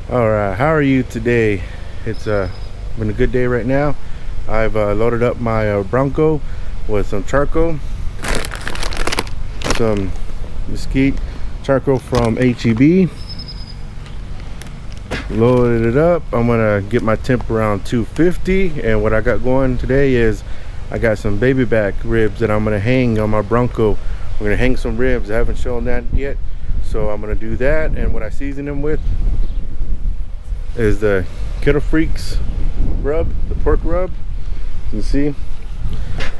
All right, how are you today? It's been a good day right now. I've loaded up my Bronco with some charcoal, some mesquite charcoal from HEB. Loaded it up. I'm gonna get my temp around 250, and what I got going today is I got some baby back ribs that I'm gonna hang on my Bronco. We're gonna hang some ribs. I haven't shown that yet, so I'm gonna do that. And what I season them with is the Kettle Freaks rub, the pork rub. You can see.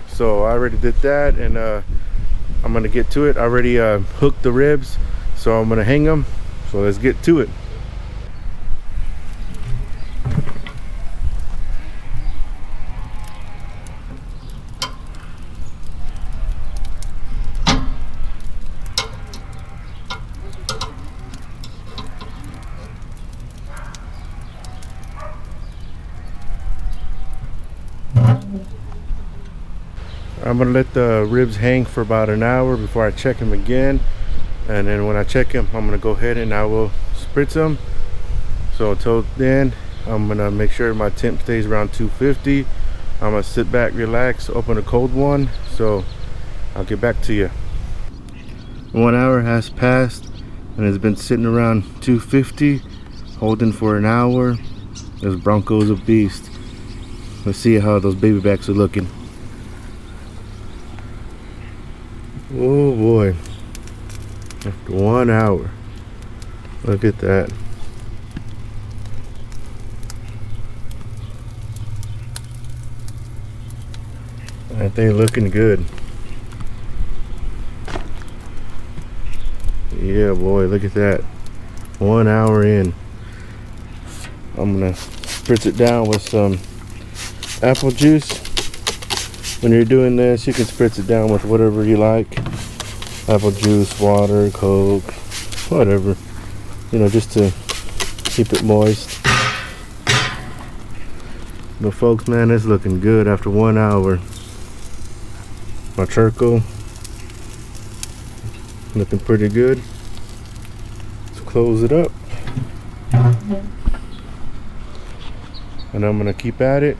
So I already did that, and I'm gonna get to it. I already hooked the ribs, so I'm gonna hang them. So let's get to it. I'm gonna let the ribs hang for about an hour before I check them again, and then when I check them, I'm gonna go ahead and I will spritz them. So until then, I'm gonna make sure my temp stays around 250. I'm gonna sit back, relax, open a cold one. So I'll get back to you. 1 hour has passed and it's been sitting around 250, holding for an hour. This Bronco is a beast. Let's see how those baby backs are looking. Oh boy, after 1 hour, look at that. I think looking good. Yeah boy, look at that. 1 hour in. I'm gonna spritz it down with some apple juice. When you're doing this, you can spritz it down with whatever you like. Apple juice, water, Coke, whatever. You know, just to keep it moist. But folks, man, it's looking good after 1 hour. My charcoal looking pretty good. Let's close it up. And I'm gonna keep at it.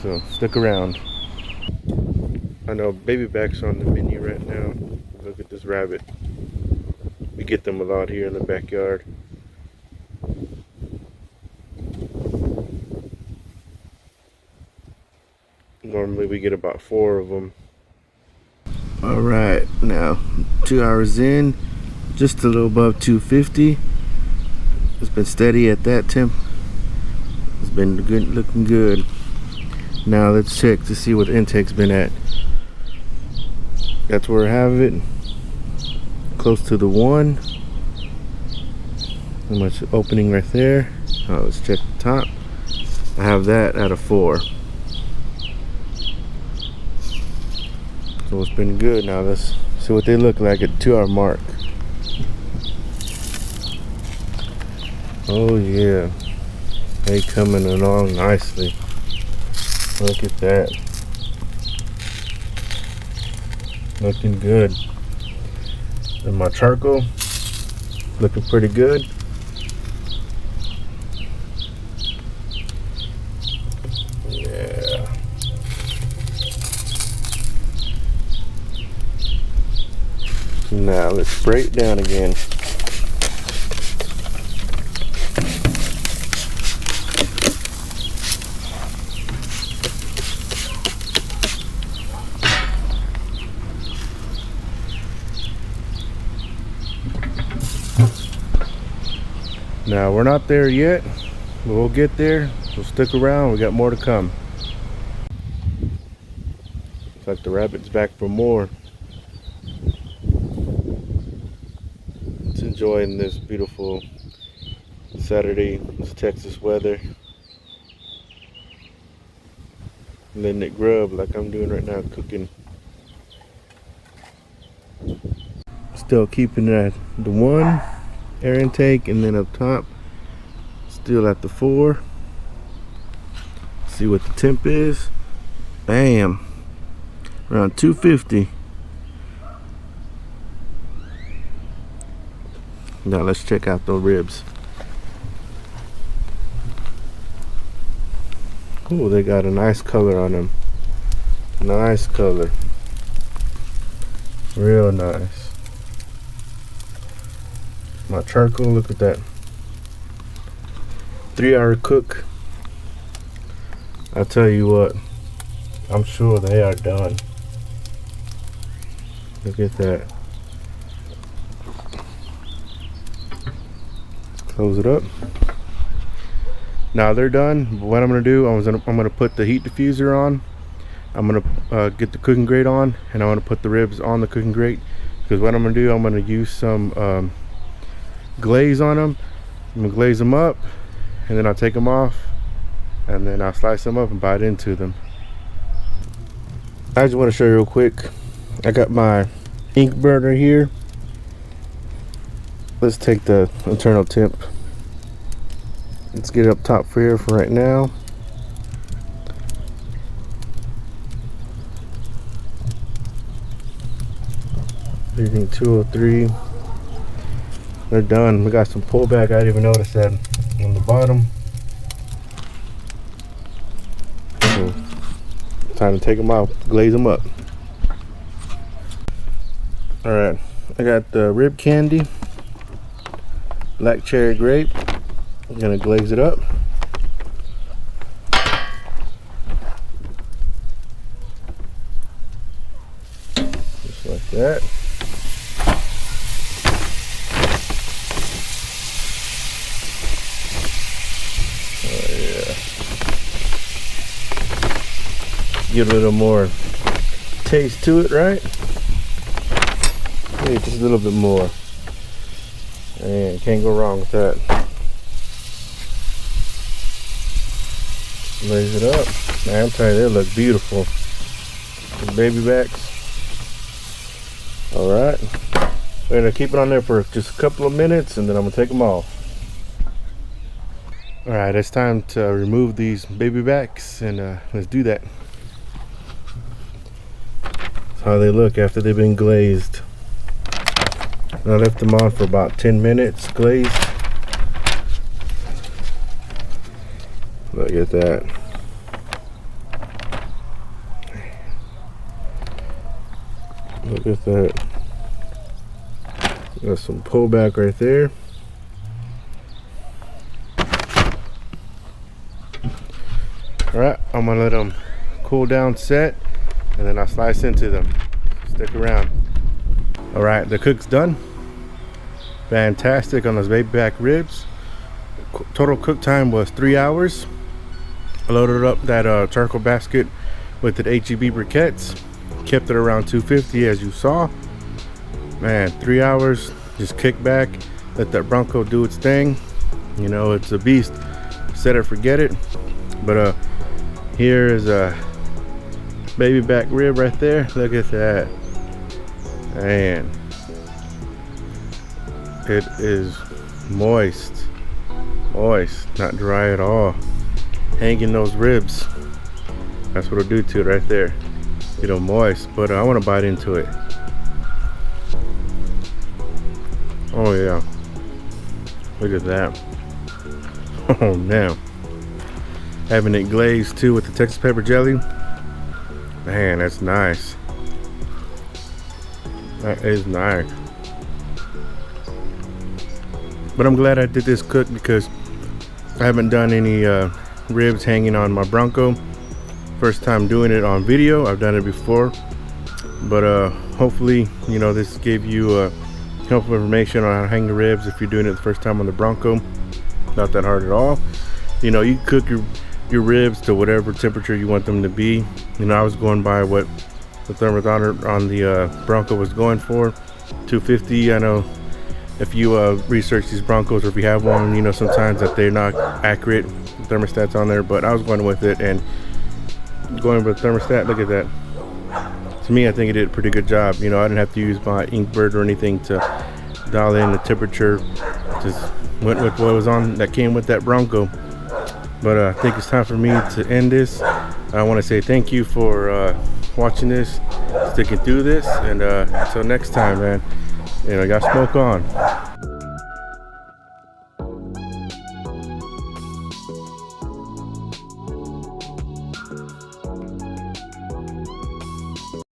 So stick around. I know baby backs on the menu right now. Look at this rabbit. We get them a lot here in the backyard. Normally we get about 4 of them. All right, now 2 hours in, just a little above 250. It's been steady at that temp. It's been good, looking good. Now let's check to see what the intake's been at. That's where I have it, close to the 1. How much opening right there. Let's check the top. I have that at a 4. So it's been good. Now let's see what they look like at the 2 hour mark. Oh yeah, they coming along nicely. Look at that. Looking good. And my charcoal looking pretty good. Yeah. Now let's spray it down again. Now we're not there yet, but we'll get there, so stick around, we got more to come. Looks like the rabbit's back for more. It's enjoying this beautiful Saturday, this Texas weather. Letting it grub like I'm doing right now, cooking. Still keeping it at the 1 air intake, and then up top still at the 4. See what the temp is. Bam, around 250. Now let's check out those ribs. Ooh, they got a nice color on them. Nice color. Real nice. My charcoal, look at that. 3-hour cook. I'll tell you what, I'm sure they are done. Look at that. Let's close it up. Now they're done. What I'm gonna do, I'm gonna put the heat diffuser on. I'm gonna get the cooking grate on, and I'm gonna put the ribs on the cooking grate. Because what I'm gonna do, I'm gonna use some glaze on them. I'm gonna glaze them up, and then I'll take them off, and then I'll slice them up and bite into them. I just want to show you real quick. I got my ink burner here. Let's take the internal temp. Let's get it up top for here for right now. Reading 203. They're done. We got some pullback. I didn't even notice that on the bottom. So, time to take them out, glaze them up. Alright, I got the rib candy, black cherry grape. I'm gonna glaze it up. Just like that. Oh yeah. Give it a little more taste to it, right? Hey, just a little bit more. And can't go wrong with that. Raise it up. Man, I'm telling you, they look beautiful. The baby backs. Alright. We're gonna keep it on there for just a couple of minutes, and then I'm gonna take them off. Alright, it's time to remove these baby backs, and let's do that. That's how they look after they've been glazed. I left them on for about 10 minutes glazed. Look at that. Look at that. Got some pullback right there. Alright, I'm gonna let them cool down, set, and then I'll slice into them. Stick around. Alright, the cook's done. Fantastic on those baby back ribs. Total cook time was 3 hours. I loaded up that charcoal basket with the HEB briquettes. Kept it around 250 as you saw. Man, 3 hours. Just kick back, let that Bronco do its thing. You know, it's a beast. Set it, forget it. But here is a baby back rib right there. Look at that. Man, it is moist, not dry at all. Hanging those ribs, that's what it'll do to it right there. It'll moist, but I want to bite into it. Oh yeah, look at that. Oh man, having it glazed too with the Texas pepper jelly. Man, that's nice. That is nice. But I'm glad I did this cook because I haven't done any ribs hanging on my Bronco. First time doing it on video. I've done it before, but hopefully, you know, this gave you helpful information on how to hang the ribs if you're doing it the first time on the Bronco. Not that hard at all. You know, you cook your ribs to whatever temperature you want them to be. You know, I was going by what the thermometer on the Bronco was going for, 250. I know if you research these Broncos, or if you have one, you know sometimes that they're not accurate thermostats on there, but I was going with it and going with the thermostat. Look at that. To me, I think it did a pretty good job. You know, I didn't have to use my Inkbird or anything to dial in the temperature. Just went with what was on that came with that Bronco. But I think it's time for me to end this. I want to say thank you for watching this, sticking through this, and until next time, man, you know, y'all smoke on.